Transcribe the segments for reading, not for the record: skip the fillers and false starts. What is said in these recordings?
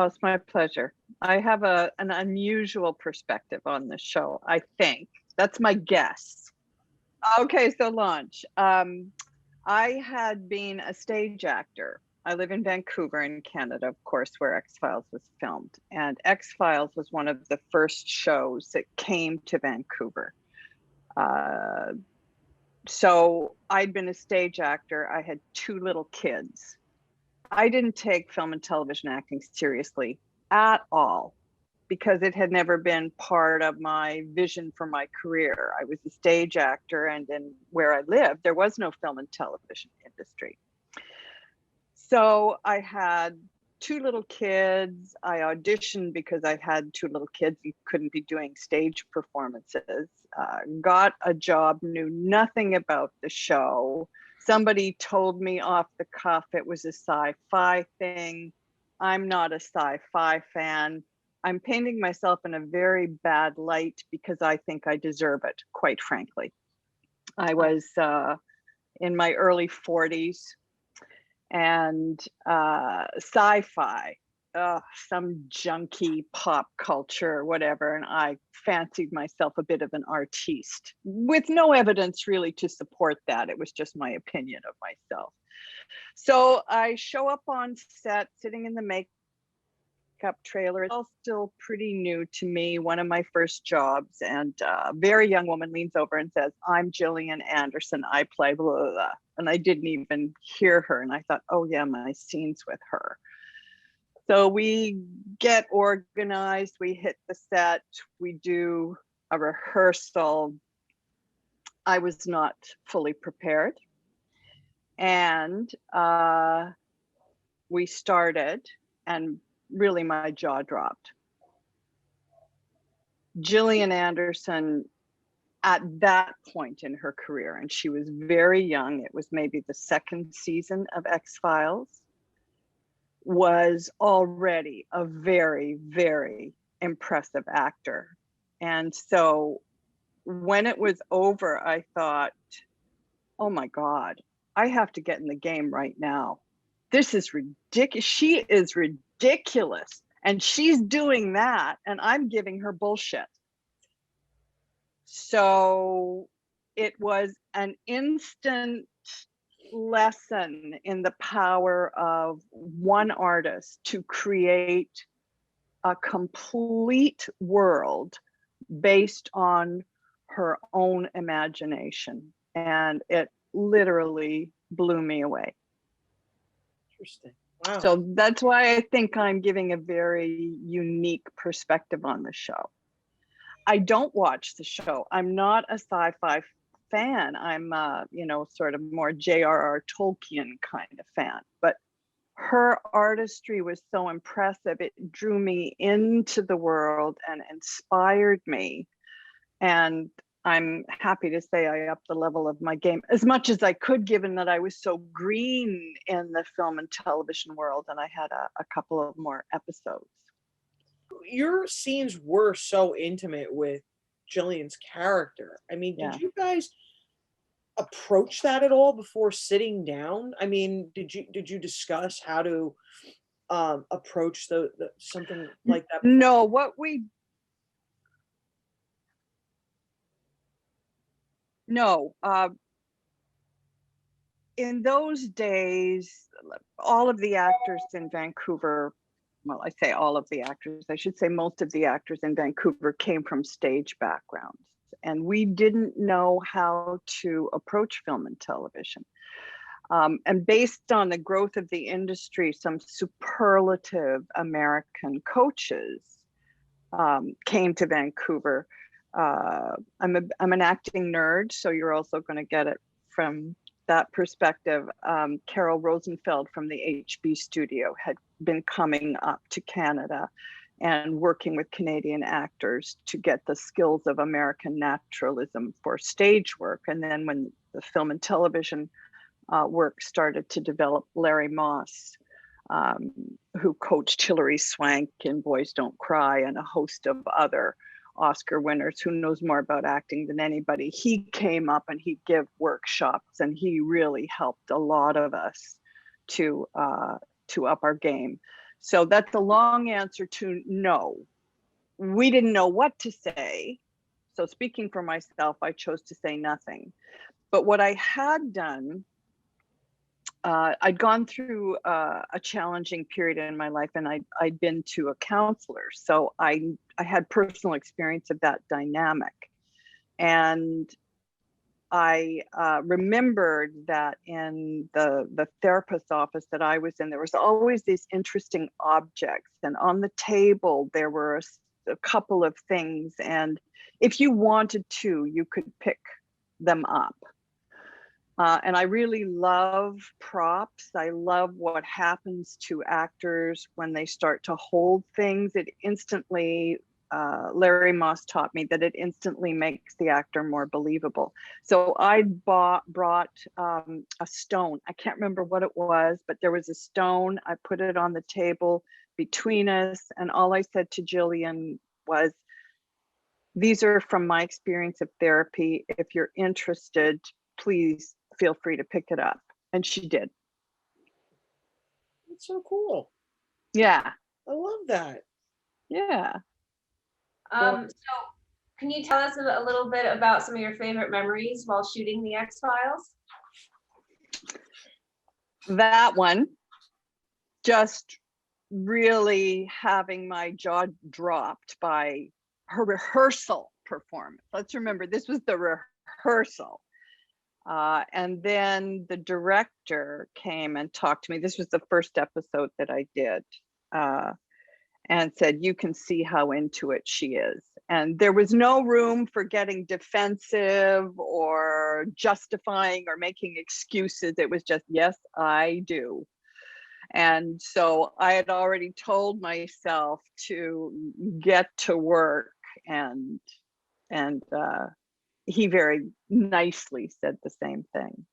it's my pleasure. I have an unusual perspective on this show, I think. That's my guess. Okay, so launch. I had been a stage actor. I live in Vancouver in Canada, of course, where X-Files was filmed. And X-Files was one of the first shows that came to Vancouver. So I'd been a stage actor. I had two little kids. I didn't take film and television acting seriously at all because it had never been part of my vision for my career. I was a stage actor, and then where I lived, there was no film and television industry. So I had two little kids. I auditioned because I had two little kids and couldn't be doing stage performances. Got a job, knew nothing about the show. Somebody told me off the cuff it was a sci-fi thing. I'm not a sci-fi fan. I'm painting myself in a very bad light because I think I deserve it, quite frankly. I was in my early 40s, and sci-fi, some junky pop culture, whatever. And I fancied myself a bit of an artiste with no evidence really to support that. It was just my opinion of myself. So I show up on set, sitting in the makeup trailer. It's all still pretty new to me, one of my first jobs. And a very young woman leans over and says, "I'm Gillian Anderson. I play blah, blah, blah." And I didn't even hear her. And I thought, oh yeah, my scene's with her. So we get organized, we hit the set, we do a rehearsal. I was not fully prepared. And we started, and really my jaw dropped. Gillian Anderson, at that point in her career, and she was very young, it was maybe the second season of X-Files, was already a very, very impressive actor. And so when it was over, I thought, oh my God, I have to get in the game right now. This is ridiculous. She is ridiculous. And she's doing that, and I'm giving her bullshit. So it was an instant lesson in the power of one artist to create a complete world based on her own imagination. And it literally blew me away. Interesting. Wow. So that's why I think I'm giving a very unique perspective on the show. I don't watch the show. I'm not a sci-fi fan. I'm sort of more J.R.R. Tolkien kind of fan. But her artistry was so impressive. It drew me into the world and inspired me. And I'm happy to say I upped the level of my game as much as I could, given that I was so green in the film and television world, and I had a couple of more episodes. Your scenes were so intimate with Gillian's character. I mean, did you guys approach that at all before sitting down? I mean, did you discuss how to approach the something like that? No, in those days, all of the actors in Vancouver, well, I say all of the actors, I should say most of the actors in Vancouver came from stage backgrounds, and we didn't know how to approach film and television. And based on the growth of the industry, some superlative American coaches came to Vancouver. I'm an acting nerd, so you're also going to get it from that perspective. Carol Rosenfeld from the HB studio had been coming up to Canada and working with Canadian actors to get the skills of American naturalism for stage work. And then when the film and television work started to develop, Larry Moss, who coached Hilary Swank in Boys Don't Cry and a host of other Oscar winners, who knows more about acting than anybody, he came up and he'd give workshops, and he really helped a lot of us to up our game. So that's a long answer to no. We didn't know what to say. So speaking for myself, I chose to say nothing. But what I had done, I'd gone through a challenging period in my life, and I'd been to a counselor. So I had personal experience of that dynamic. And I remembered that in the therapist's office that I was in, there was always these interesting objects. And on the table, there were a couple of things. And if you wanted to, you could pick them up. And I really love props. I love what happens to actors when they start to hold things. It instantly, Larry Moss taught me that it instantly makes the actor more believable. So I brought a stone. I can't remember what it was, but there was a stone. I put it on the table between us. And all I said to Gillian was, these are from my experience of therapy. If you're interested, please feel free to pick it up. And she did. That's so cool. Yeah. I love that. Yeah. So can you tell us a little bit about some of your favorite memories while shooting the X-Files? That one, just really having my jaw dropped by her rehearsal performance. Let's remember, this was the rehearsal. And then the director came and talked to me. This was the first episode that I did, and said, you can see how into it she is. And there was no room for getting defensive or justifying or making excuses. It was just, yes, I do. And so I had already told myself to get to work, and he very nicely said the same thing.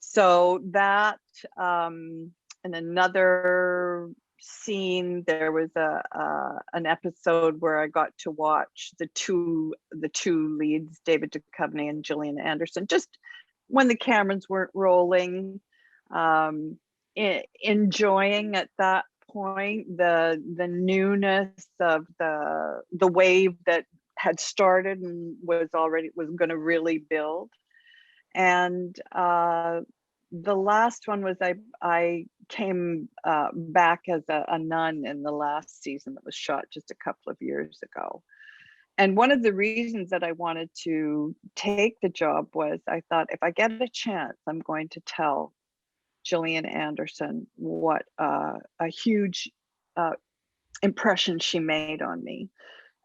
So that, and another scene, there was an episode where I got to watch the two leads, David Duchovny and Gillian Anderson, just when the cameras weren't rolling, enjoying at that point the newness of the wave that had started and was going to really build. And the last one was I came back as a nun in the last season that was shot just a couple of years ago. And one of the reasons that I wanted to take the job was I thought, if I get a chance, I'm going to tell Gillian Anderson what a huge impression she made on me,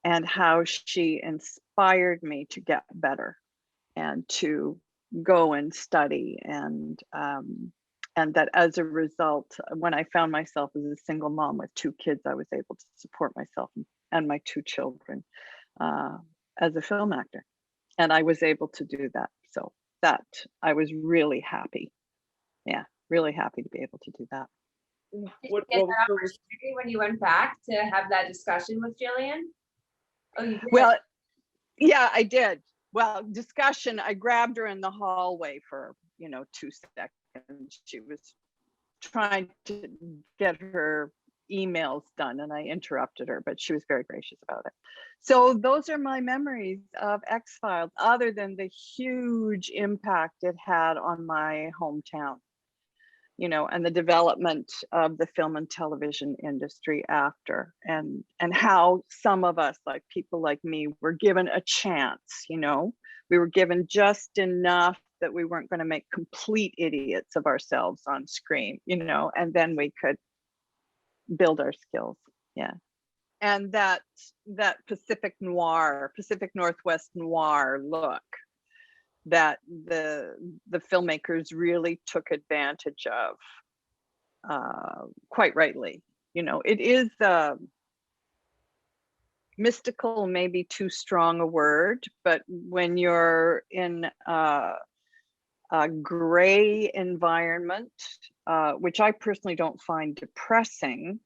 and how she inspired me to get better and to go and study, and that as a result, when I found myself as a single mom with 2 kids, I was able to support myself and my 2 children as a film actor, and I was able to do that. So that I was really happy. Yeah, really happy to be able to do that. Did you get that opportunity when you went back to have that discussion with Gillian? Oh, you did? Well, yeah, I did. Well, discussion, I grabbed her in the hallway for, 2 seconds. She was trying to get her emails done and I interrupted her, but she was very gracious about it. So those are my memories of X-Files, other than the huge impact it had on my hometown, and the development of the film and television industry after, and how some of us, like people like me, were given a chance. We were given just enough that we weren't going to make complete idiots of ourselves on screen, and then we could build our skills. Yeah. And that Pacific Northwest noir look that the filmmakers really took advantage of, quite rightly. It is mystical, maybe too strong a word, but when you're in a gray environment, which I personally don't find depressing,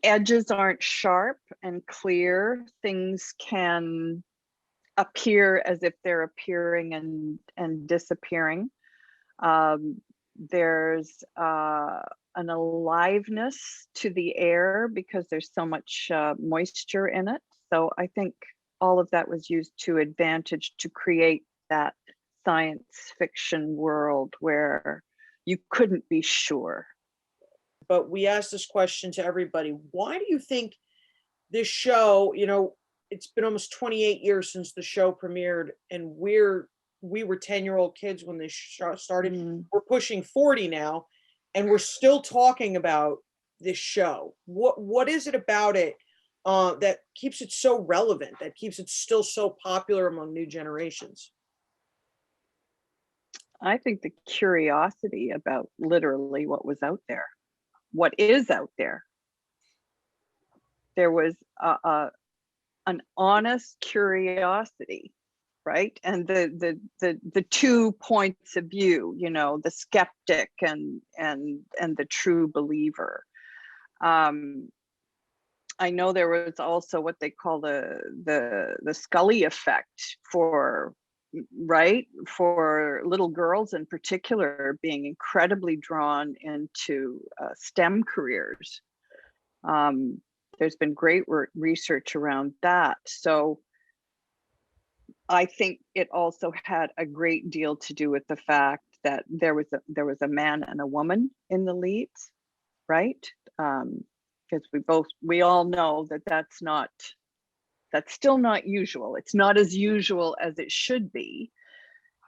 edges aren't sharp and clear, things can appear as if they're appearing and disappearing. There's an aliveness to the air because there's so much moisture in it. So I think all of that was used to advantage to create that science fiction world where you couldn't be sure. But we asked this question to everybody. Why do you think this show, it's been almost 28 years since the show premiered, and we were 10-year-old kids when this show started. We're pushing 40 now, and we're still talking about this show. What is it about it that keeps it so relevant, that keeps it still so popular among new generations? I think the curiosity about literally what was out there, what is out there. There was an honest curiosity, right? And the 2 points of view, the skeptic and the true believer. I know there was also what they call the Scully effect for little girls in particular, being incredibly drawn into STEM careers. There's been great research around that. So I think it also had a great deal to do with the fact that there was a man and a woman in the leads, right? Because we all know that that's still not usual. It's not as usual as it should be.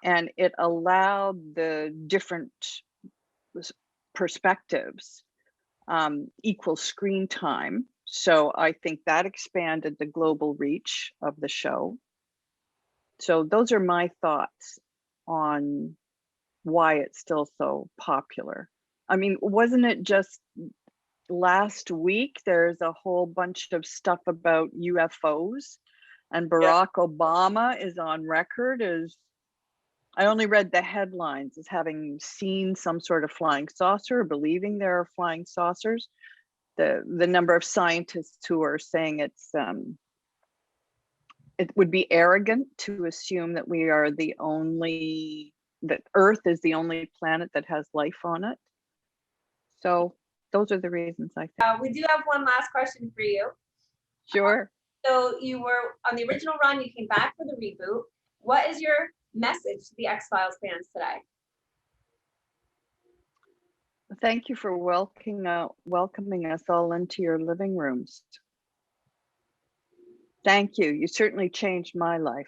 And it allowed the different perspectives equal screen time. So I think that expanded the global reach of the show. So those are my thoughts on why it's still so popular. I mean, wasn't it just last week there's a whole bunch of stuff about UFOs, and Barack Obama is on record as, I only read the headlines, as having seen some sort of flying saucer, believing there are flying saucers. The number of scientists who are saying it would be arrogant to assume that that Earth is the only planet that has life on it. So those are the reasons I think. We do have one last question for you. Sure. So you were on the original run, you came back for the reboot. What is your message to the X-Files fans today? Thank you for welcoming us all into your living rooms. Thank you. You certainly changed my life.